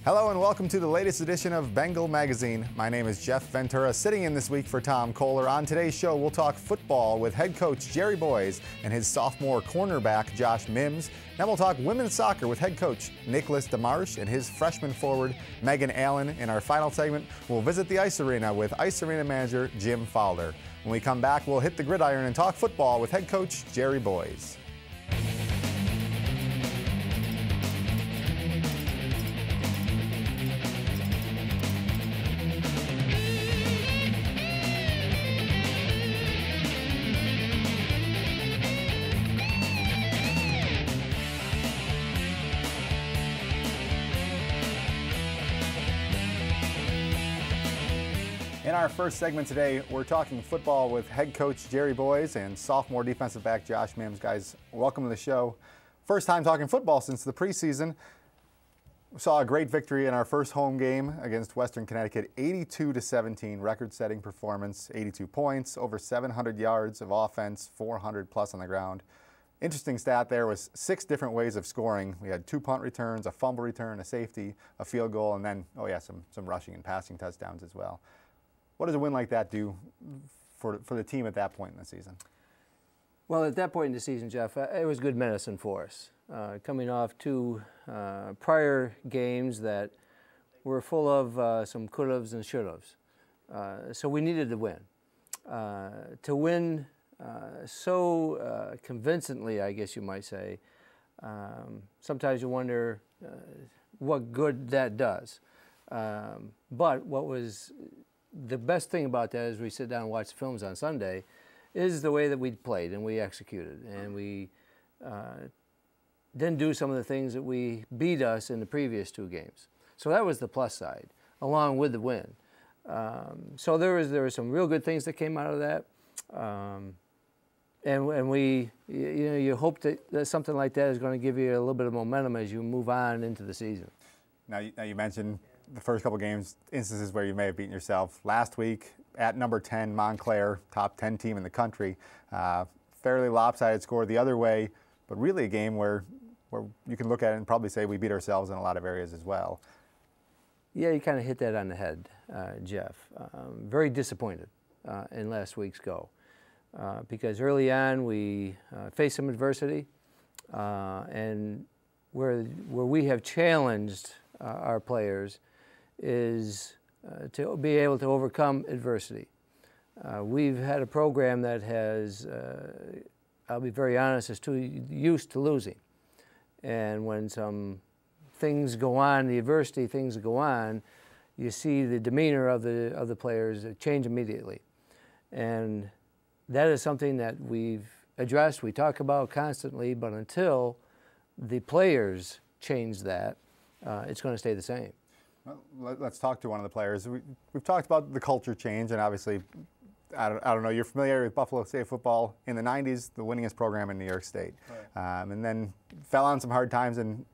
Hello and welcome to the latest edition of Bengal Magazine. My name is Jeff Ventura, sitting in this week for Tom Kohler. On today's show, we'll talk football with head coach Jerry Boyes and his sophomore cornerback Josh Mims. Then we'll talk women's soccer with head coach Nicholas DeMarsh and his freshman forward Meghan Allen. In our final segment, we'll visit the ice arena with Arena Manager Jim Fowler. When we come back, we'll hit the gridiron and talk football with head coach Jerry Boyes. In our first segment today, we're talking football with head coach Jerry Boyes and sophomore defensive back Josh Mims. Guys, welcome to the show. First time talking football since the preseason. We saw a great victory in our first home game against Western Connecticut, 82-17, record-setting performance, 82 points, over 700 yards of offense, 400 plus on the ground. Interesting stat there was 6 different ways of scoring. We had 2 punt returns, a fumble return, a safety, a field goal, and then, some rushing and passing touchdowns as well. What does a win like that do for the team at that point in the season? Well, at that point in the season, Jeff, it was good medicine for us. Coming off 2 prior games that were full of some could-haves and should-haves. So we needed to win. To win so convincingly, I guess you might say, sometimes you wonder what good that does. But what was the best thing about that, as we sit down and watch the films on Sunday, is the way that we played and we executed. And we didn't do some of the things that we beat us in the previous 2 games. So that was the plus side, along with the win. So there was some real good things that came out of that. And we, you hope that something like that is going to give you a little bit of momentum as you move on into the season. Now you mentioned the first couple games, instances where you may have beaten yourself. Last week, at number 10, Montclair, top 10 team in the country. Fairly lopsided score the other way, but really a game where you can look at it and probably say we beat ourselves in a lot of areas as well. Yeah, you kind of hit that on the head, Jeff. Very disappointed in last week's go. Because early on we faced some adversity, and where we have challenged our players is to be able to overcome adversity. We've had a program that has, I'll be very honest, is too used to losing. And when some things go on, the adversity things go on, you see the demeanor of the players change immediately. And that is something that we've addressed, we talk about constantly, but until the players change that, it's going to stay the same. Well, let's talk to one of the players. We've talked about the culture change, and obviously, I don't know, you're familiar with Buffalo State football. In the 90s, the winningest program in New York State. Right. And then fell on some hard times, and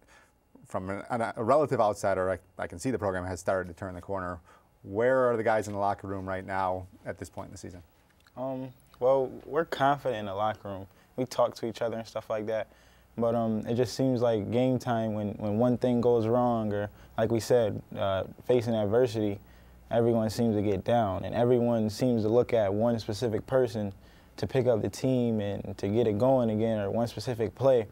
from a relative outsider, I can see the program has started to turn the corner. Where are the guys in the locker room right now at this point in the season? Well, we're confident in the locker room. We talk to each other and stuff like that. But it just seems like game time when one thing goes wrong, or like we said, facing adversity, everyone seems to get down, and everyone seems to look at one specific person to pick up the team and to get it going again, or one specific play.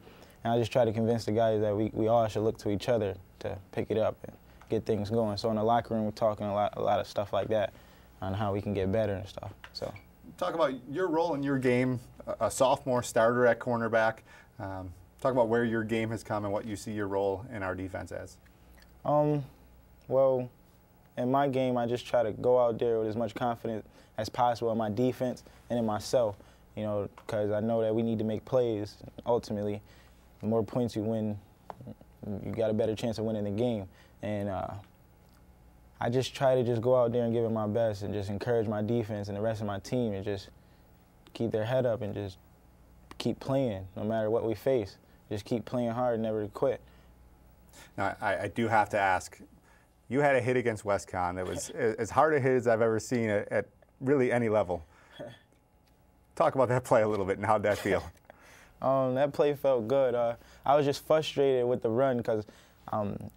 And I just try to convince the guys that we all should look to each other to pick it up and get things going. So in the locker room, we're talking a lot of stuff like that on how we can get better and stuff. So talk about your role in your game, a sophomore starter at cornerback. Talk about where your game has come and what you see your role in our defense as. Well, in my game, I just try to go out there with as much confidence as possible in my defense and in myself, because I know that we need to make plays. Ultimately, the more points you win, you got a better chance of winning the game. And I just try to just go out there and give it my best and just encourage my defense and the rest of my team and just keep their head up and just keep playing no matter what we face. Just keep playing hard and never quit. Now, I do have to ask, you had a hit against WestCon that was as hard a hit as I've ever seen at really any level. Talk about that play a little bit and how'd that feel? That play felt good. I was just frustrated with the run because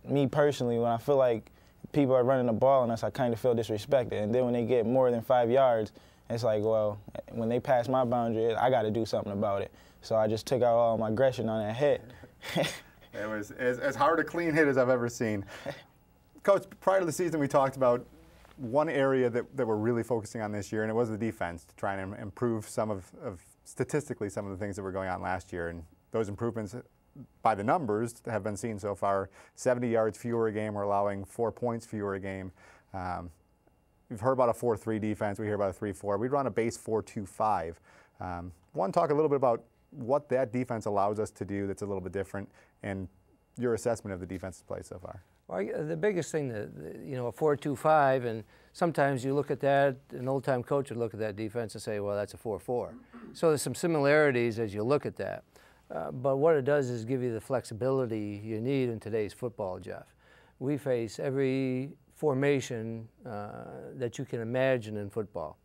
Me personally, when I feel like people are running the ball on us, I kind of feel disrespected. And then when they get more than 5 yards, it's like, well, when they pass my boundary, I got to do something about it. So I just took out all my aggression on that hit. It was as hard a clean hit as I've ever seen. Coach, prior to the season, we talked about one area that we're really focusing on this year, and it was the defense, to try and improve statistically some of the things that were going on last year. And those improvements, by the numbers, have been seen so far. 70 yards fewer a game. We're allowing 4 points fewer a game. We've heard about a 4-3 defense. We hear about a 3-4. We run a base 4-2-5. Want to talk a little bit about what that defense allows us to do that's a little bit different, and your assessment of the defense's play so far. Well, the biggest thing that, a 4-2-5, and sometimes you look at that, an old-time coach would look at that defense and say, well, that's a 4-4. So there's some similarities as you look at that. But what it does is give you the flexibility you need in today's football, Jeff. We face every formation that you can imagine in football.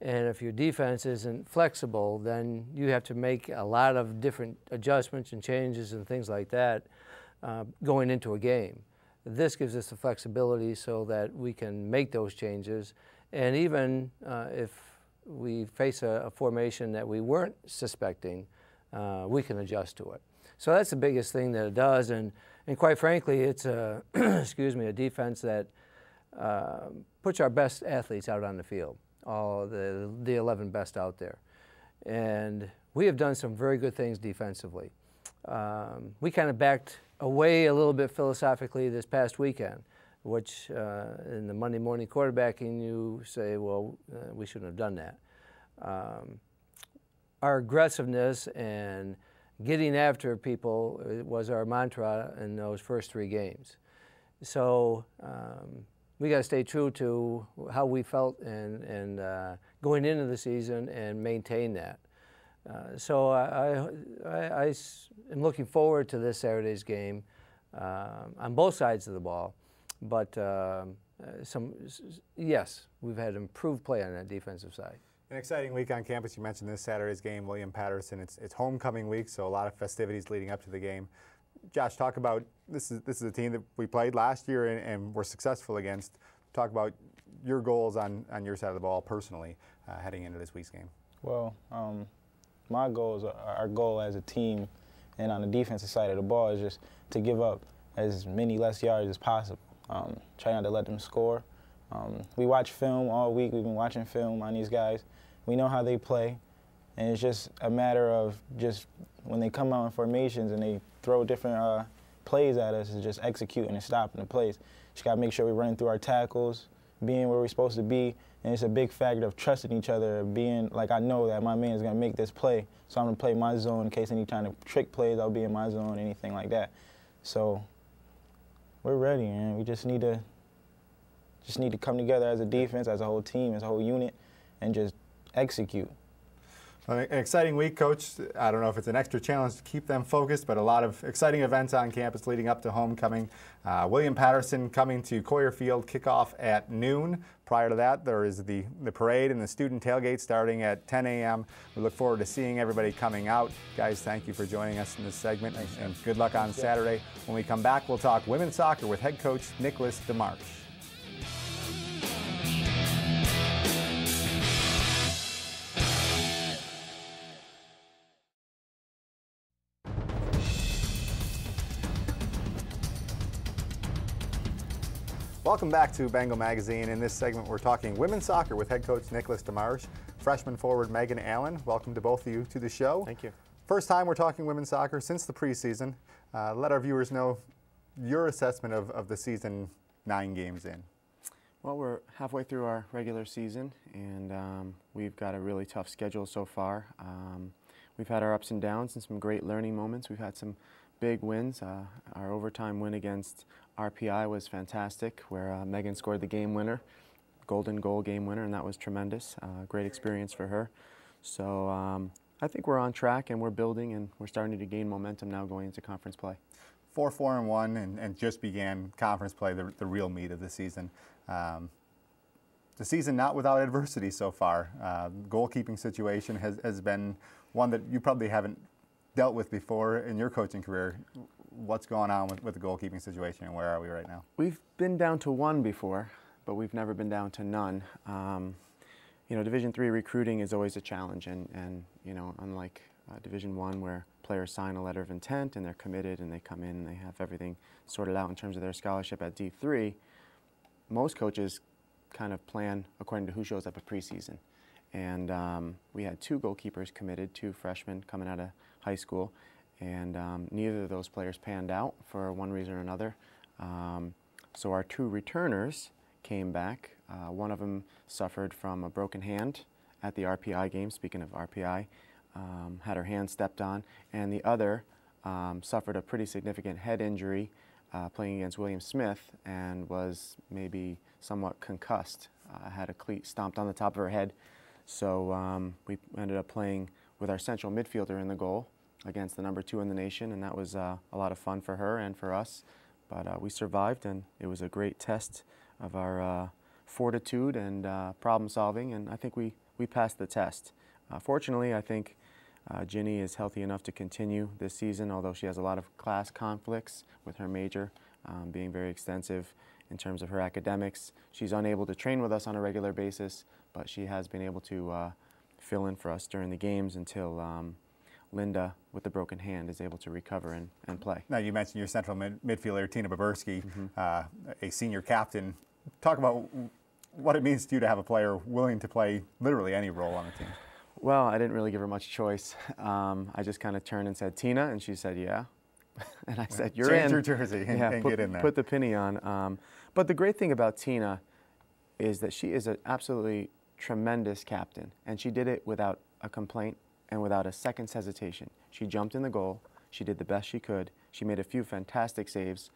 And if your defense isn't flexible, then you have to make a lot of different adjustments and changes and things like that going into a game. This gives us the flexibility so that we can make those changes. And even if we face a formation that we weren't suspecting, we can adjust to it. So that's the biggest thing that it does. And quite frankly, it's a, a defense that puts our best athletes out on the field, all the 11 best out there. And we have done some very good things defensively. We kind of backed away a little bit philosophically this past weekend, which in the Monday morning quarterbacking you say, well, we shouldn't have done that. Our aggressiveness and getting after people was our mantra in those first 3 games. So we got to stay true to how we felt and going into the season and maintain that. So I am looking forward to this Saturday's game on both sides of the ball. But yes, we've had improved play on that defensive side. An exciting week on campus. You mentioned this Saturday's game, William Patterson. It's homecoming week, so a lot of festivities leading up to the game. Josh, talk about this is a team that we played last year and were successful against. Talk about your goals on your side of the ball personally heading into this week's game. Well, my goals, our goal as a team and on the defensive side of the ball is just to give up as many less yards as possible. Try not to let them score. We watch film all week. We've been watching film on these guys. We know how they play, and it's just a matter of just when they come out in formations and they throw different plays at us, is just executing and stopping the plays. Just got to make sure we're running through our tackles, being where we're supposed to be, and it's a big factor of trusting each other, being like, I know that my man is going to make this play, so I'm going to play my zone in case any kind of trick plays, I'll be in my zone, anything like that. So we're ready, and we just need to come together as a defense, as a whole team, as a whole unit, and just execute. Well, an exciting week, Coach. I don't know if it's an extra challenge to keep them focused, but a lot of exciting events on campus leading up to homecoming. William Patterson coming to Coyer Field, kickoff at noon. Prior to that, there is the parade and the student tailgate starting at 10 a.m. We look forward to seeing everybody coming out. Guys, thank you for joining us in this segment, and good luck on Saturday. When we come back, we'll talk women's soccer with head coach Nicholas DeMarsh. Welcome back to Bengal Magazine. In this segment, we're talking women's soccer with head coach Nicholas DeMarsh, freshman forward Meghan Allen. Welcome to both of you to the show. Thank you. First time we're talking women's soccer since the preseason. Let our viewers know your assessment of the season 9 games in. Well, we're halfway through our regular season, and we've got a really tough schedule so far. We've had our ups and downs and some great learning moments. We've had some big wins. Our overtime win against RPI was fantastic, where Meghan scored the game winner, golden goal game winner, and that was tremendous. Great experience for her. So I think we're on track, and we're building, and we're starting to gain momentum now going into conference play. 4-4-1 and just began conference play, the real meat of the season. The season not without adversity so far. Goalkeeping situation has been one that you probably haven't dealt with before in your coaching career. what's going on with the goalkeeping situation and where are we right now? We've been down to one before, but we've never been down to none. You know, Division III recruiting is always a challenge, and you know, unlike Division I, where players sign a letter of intent and they're committed and they come in and they have everything sorted out in terms of their scholarship at D3, most coaches kind of plan according to who shows up at preseason. And we had 2 goalkeepers committed, 2 freshmen coming out of high school, and neither of those players panned out for one reason or another. So our 2 returners came back. One of them suffered from a broken hand at the RPI game, speaking of RPI, had her hand stepped on, and the other suffered a pretty significant head injury playing against William Smith and was maybe somewhat concussed, had a cleat stomped on the top of her head. So we ended up playing with our central midfielder in the goal against the number 2 in the nation, and that was a lot of fun for her and for us. But we survived, and it was a great test of our fortitude and problem solving, and I think we passed the test. Fortunately, I think Ginny is healthy enough to continue this season, although she has a lot of class conflicts with her major being very extensive in terms of her academics. She's unable to train with us on a regular basis, but she has been able to fill in for us during the games until Linda, with the broken hand, is able to recover and play. Now, you mentioned your central midfielder, Tina Baburski, a senior captain. Talk about what it means to you to have a player willing to play literally any role on the team. Well, I didn't really give her much choice. I just kind of turned and said, "Tina," and she said, "Yeah." And I said, "You're in." Change your jersey and get in there. Put the penny on. But the great thing about Tina is that she is an absolutely tremendous captain, and she did it without a complaint and without a second's hesitation. She jumped in the goal. She did the best she could. She made a few fantastic saves.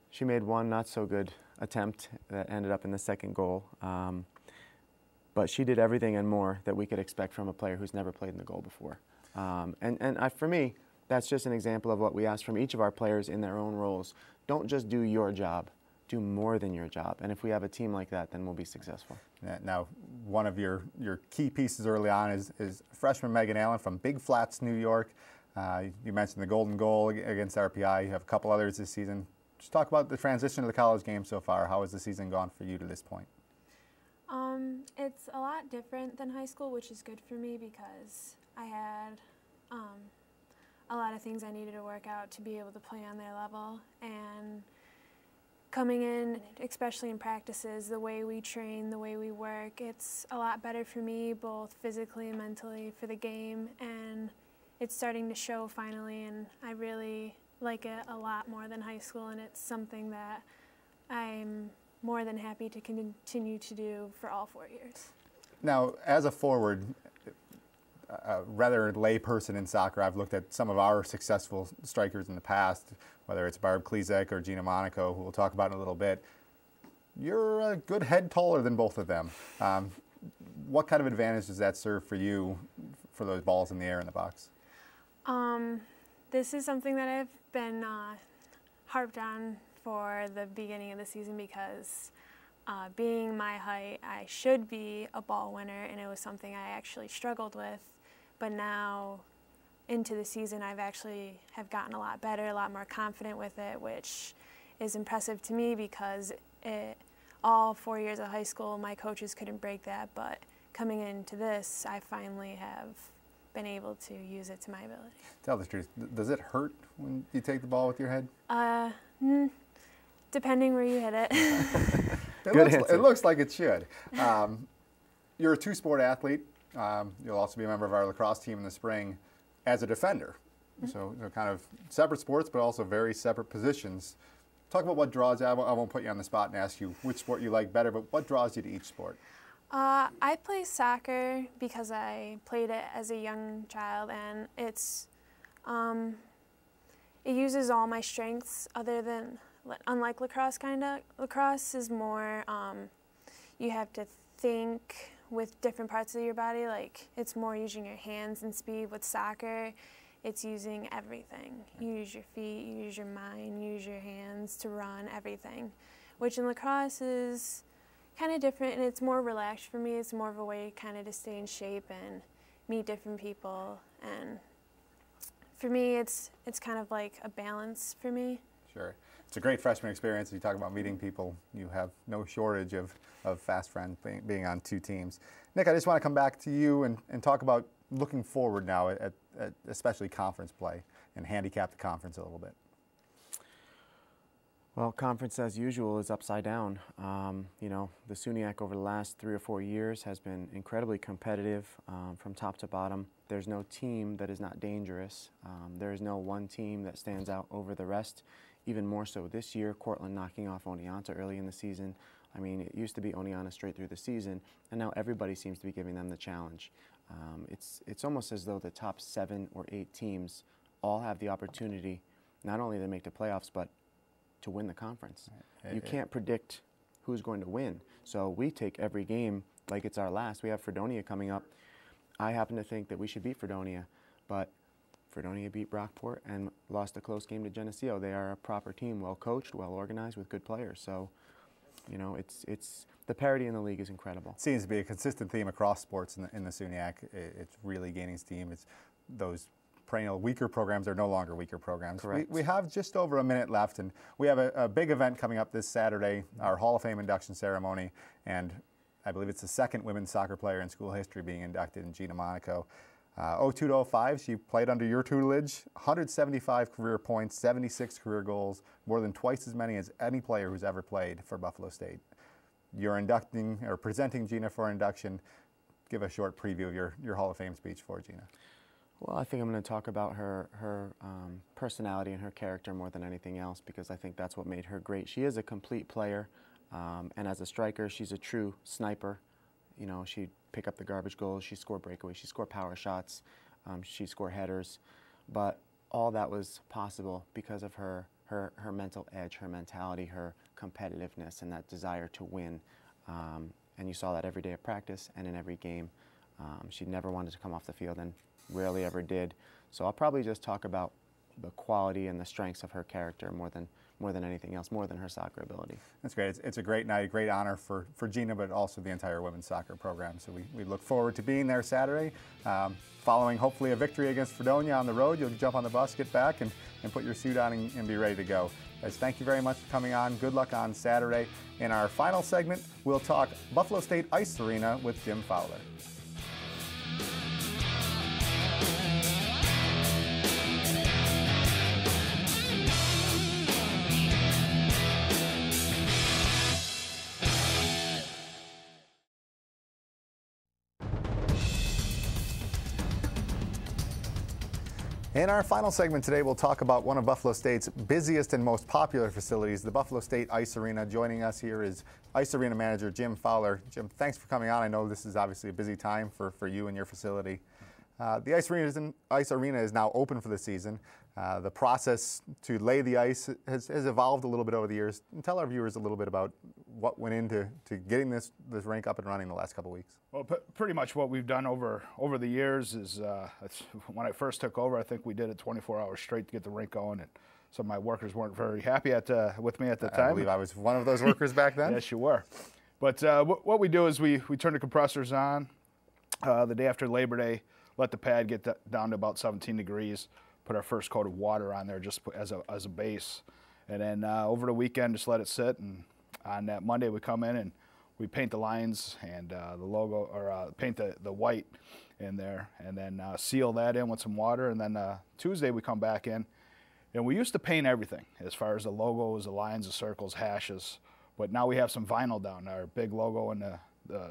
She made one not so good attempt that ended up in the second goal. But she did everything and more that we could expect from a player who's never played in the goal before. For me, that's just an example of what we ask from each of our players in their own roles. Don't just do your job, do more than your job. And if we have a team like that, then we'll be successful. Now, one of your key pieces early on is freshman Meghan Allen from Big Flats, New York. You mentioned the golden goal against RPI. You have a couple others this season. Just talk about the transition to the college game so far. How has the season gone for you to this point? It's a lot different than high school, which is good for me because I had a lot of things I needed to work out to be able to play on their level. And coming in, especially in practices, the way we train, the way we work, it's a lot better for me, both physically and mentally, for the game. And it's starting to show finally, and I really like it a lot more than high school, and it's something that I'm more than happy to continue to do for all 4 years. Now, as a forward, a rather lay person in soccer, I've looked at some of our successful strikers in the past, whether it's Barb Klezek or Gina Monaco, who we'll talk about in a little bit. You're a good head taller than both of them. What kind of advantage does that serve for you for those balls in the air in the box? This is something that I've been harped on for the beginning of the season because being my height, I should be a ball winner, and it was something I actually struggled with. But now into the season, I've actually have gotten a lot better, a lot more confident with it, which is impressive to me because all 4 years of high school, my coaches couldn't break that. But coming into this, I finally have been able to use it to my ability. Tell the truth. Does it hurt when you take the ball with your head? Depending where you hit it. It looks like it should. You're a two-sport athlete. You'll also be a member of our lacrosse team in the spring as a defender. So kind of separate sports, but also very separate positions. Talk about what draws you. I won't put you on the spot and ask you which sport you like better, but what draws you to each sport? I play soccer because I played it as a young child, and it uses all my strengths other than, unlike lacrosse lacrosse is more, you have to think with different parts of your body, like it's more using your hands and speed. With soccer, it's using everything. You use your feet, you use your mind, you use your hands to run, everything. Which in lacrosse is kind of different, and it's more relaxed for me. It's more of a way kind of to stay in shape and meet different people and for me, it's kind of like a balance for me. Sure. It's a great freshman experience. You talk about meeting people. You have no shortage of fast friends being on 2 teams. Nick, I just want to come back to you and talk about looking forward now at especially conference play and handicap the conference a little bit. Well, conference as usual is upside down. You know, the SUNYAC over the last 3 or 4 years has been incredibly competitive from top to bottom. There's no team that is not dangerous. There is no one team that stands out over the rest. Even more so this year, Cortland knocking off Oneonta early in the season. I mean, it used to be Oneonta straight through the season, and now everybody seems to be giving them the challenge. It's almost as though the top 7 or 8 teams all have the opportunity not only to make the playoffs, but to win the conference. You can't predict who's going to win. So we take every game like it's our last. We have Fredonia coming up. I happen to think that we should beat Fredonia, but Fredonia beat Brockport and lost a close game to Geneseo. They are a proper team, well coached, well organized, with good players. So, you know, it's the parity in the league is incredible. It seems to be a consistent theme across sports in the SUNYAC. It's really gaining steam. It's those perennial weaker programs are no longer weaker programs. Correct. We have just over a minute left, and we have a big event coming up this Saturday, our Hall of Fame induction ceremony, and I believe it's the 2nd women's soccer player in school history being inducted in Gina Monaco. 02 to 05, she played under your tutelage, 175 career points, 76 career goals, more than twice as many as any player who's ever played for Buffalo State. You're inducting or presenting Gina for induction. Give a short preview of your Hall of Fame speech for Gina. Well, I think I'm going to talk about her personality and her character more than anything else, because I think that's what made her great. She is a complete player, and as a striker, she's a true sniper. You know, she'd pick up the garbage goals, she'd score breakaways, she'd score power shots, she'd score headers, but all that was possible because of her mental edge, her mentality, her competitiveness, and that desire to win. And you saw that every day at practice and in every game. She never wanted to come off the field and rarely ever did. So I'll probably just talk about the quality and the strengths of her character more than anything else, more than her soccer ability. That's great. It's a great night, a great honor for Gina, but also the entire women's soccer program. So we look forward to being there Saturday. Following hopefully a victory against Fredonia on the road, you'll jump on the bus, get back, and put your suit on and be ready to go. Guys, thank you very much for coming on. Good luck on Saturday. In our final segment, we'll talk Buffalo State Ice Arena with Jim Fowler. In our final segment today, we'll talk about one of Buffalo State's busiest and most popular facilities, the Buffalo State Ice Arena. Joining us here is Ice Arena Manager Jim Fowler. Jim, thanks for coming on. I know this is obviously a busy time for you and your facility. The Ice Arena is now open for the season. The process to lay the ice has evolved a little bit over the years. And tell our viewers a little bit about what went into getting this rink up and running the last couple of weeks. Well, pretty much what we've done over the years is, when I first took over, I think we did it 24 hours straight to get the rink going, and some of my workers weren't very happy with me at the time. I believe I was one of those workers back then. Yes, you were. But what we do is we turn the compressors on the day after Labor Day, let the pad get down to about 17 degrees, put our first coat of water on there just as a base, and then over the weekend just let it sit, and on that Monday we come in and we paint the lines and the logo, or paint the white in there, and then seal that in with some water, and then Tuesday we come back in, and we used to paint everything as far as the logos, the lines, the circles, hashes, but now we have some vinyl down there. Our big logo in the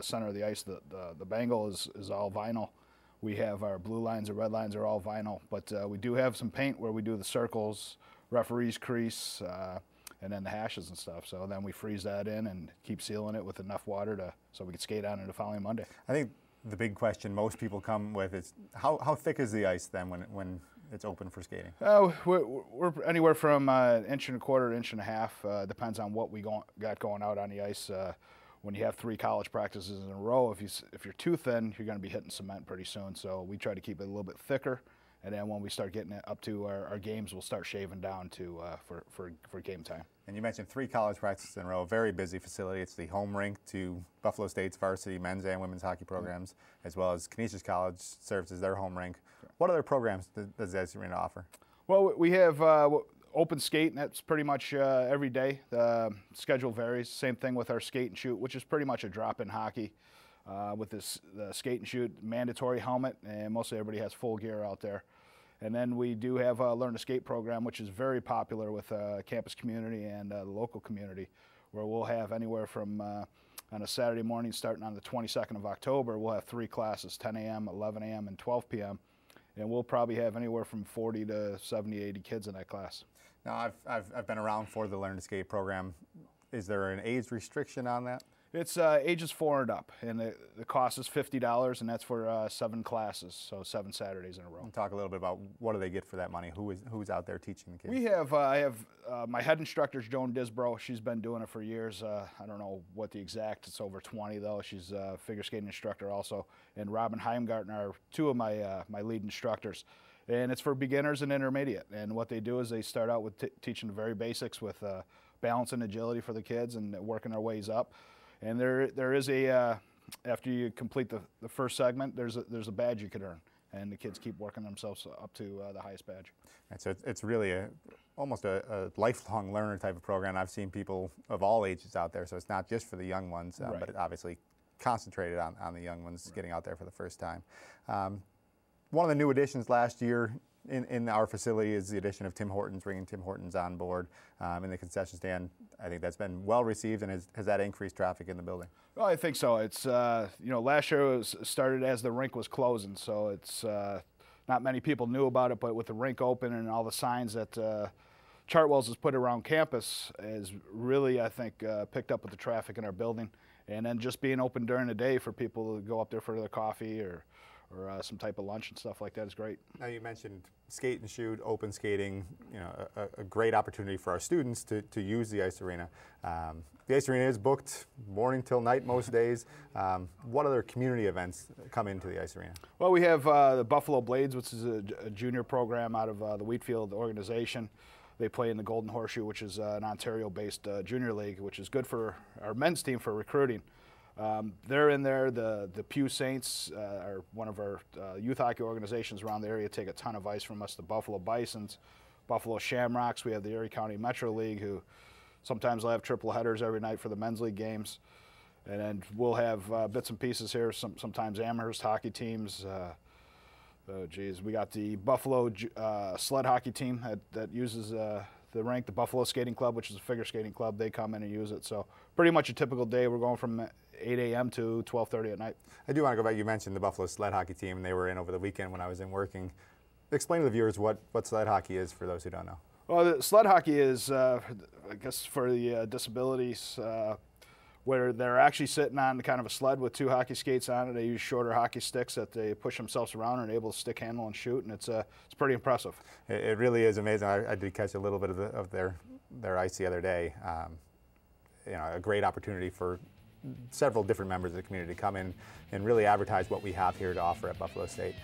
center of the ice, the bangle is all vinyl. We have our blue lines and red lines are all vinyl, but we do have some paint where we do the circles, referee's crease, and then the hashes and stuff. So then we freeze that in and keep sealing it with enough water so we can skate on it the following Monday. I think the big question most people come with is how thick is the ice then when it's open for skating? We're anywhere from an inch and a quarter, inch and a half. Depends on what we got going out on the ice. When you have 3 college practices in a row, if you're too thin, you're going to be hitting cement pretty soon. So we try to keep it a little bit thicker, and then when we start getting it up to our games, we'll start shaving down to for game time. And you mentioned 3 college practices in a row, very busy facility. It's the home rink to Buffalo State's varsity men's and women's hockey programs, as well as Canisius College serves as their home rink. What other programs does the Ice Arena offer? Well, we have open skate, and that's pretty much every day. The schedule varies. Same thing with our skate and shoot, which is pretty much a drop-in hockey. With the skate and shoot, mandatory helmet, and mostly everybody has full gear out there. And then we do have a Learn to Skate program, which is very popular with campus community and the local community, where we'll have anywhere from on a Saturday morning starting on the 22nd of October, we'll have 3 classes, 10 a.m., 11 a.m., and 12 p.m. And we'll probably have anywhere from 40 to 70, 80 kids in that class. Now, I've been around for the Learn to Skate program. Is there an age restriction on that? It's ages 4 and up, and the cost is $50, and that's for 7 classes, so 7 Saturdays in a row. And talk a little bit about what do they get for that money? Who's out there teaching the kids? We have I have my head instructor is Joan Disbrow. She's been doing it for years. I don't know what the exact. It's over 20 though. She's a figure skating instructor also, and Robin Heimgartner are 2 of my my lead instructors. And it's for beginners and intermediate. And what they do is they start out with teaching the very basics with balance and agility for the kids, and working their ways up. And there is a after you complete the first segment, there's a badge you could earn, and the kids keep working themselves up to the highest badge. And so it's really almost a lifelong learner type of program. I've seen people of all ages out there, so it's not just for the young ones, Right. but it obviously concentrated on the young ones getting out there for the first time. One of the new additions last year in our facility is the addition of Tim Hortons, bringing Tim Hortons on board in the concession stand. I think that's been well received, and has that increased traffic in the building? Well, I think so. It's you know, last year it was started as the rink was closing, so it's not many people knew about it. But with the rink open and all the signs that Chartwell's has put around campus, has really, I think, picked up with the traffic in our building. And then just being open during the day for people to go up there for their coffee or some type of lunch and stuff like that is great. Now, you mentioned skate and shoot, open skating, you know, a great opportunity for our students to use the Ice Arena. The Ice Arena is booked morning till night most days. What other community events come into the Ice Arena? Well, we have the Buffalo Blades, which is a junior program out of the Wheatfield organization. They play in the Golden Horseshoe, which is an Ontario-based junior league, which is good for our men's team for recruiting. They're in there. The Pew Saints are one of our youth hockey organizations around the area, take a ton of ice from us. The Buffalo Bisons, Buffalo Shamrocks. We have the Erie County Metro League, who sometimes will have triple headers every night for the men's league games. And then we'll have bits and pieces here, sometimes Amherst hockey teams. Oh, geez, we got the Buffalo sled hockey team that uses the rink, the Buffalo Skating Club, which is a figure skating club. They come in and use it. So pretty much a typical day. We're going from 8 a.m. to 12:30 at night. I do want to go back. You mentioned the Buffalo sled hockey team, and they were in over the weekend when I was in working. Explain to the viewers what sled hockey is for those who don't know. Well, the sled hockey is, I guess, for the disabilities, where they're actually sitting on kind of a sled with 2 hockey skates on it. They use shorter hockey sticks that they push themselves around and are able to stick handle and shoot, and it's pretty impressive. It really is amazing. I did catch a little bit of their ice the other day. You know, a great opportunity for several different members of the community to come in and really advertise what we have here to offer at Buffalo State.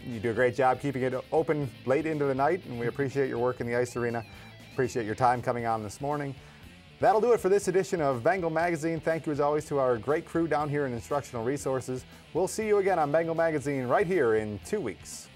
You do a great job keeping it open late into the night, and we appreciate your work in the Ice Arena. Appreciate your time coming on this morning. That'll do it for this edition of Bengal Magazine. Thank you as always to our great crew down here in Instructional Resources. We'll see you again on Bengal Magazine right here in 2 weeks.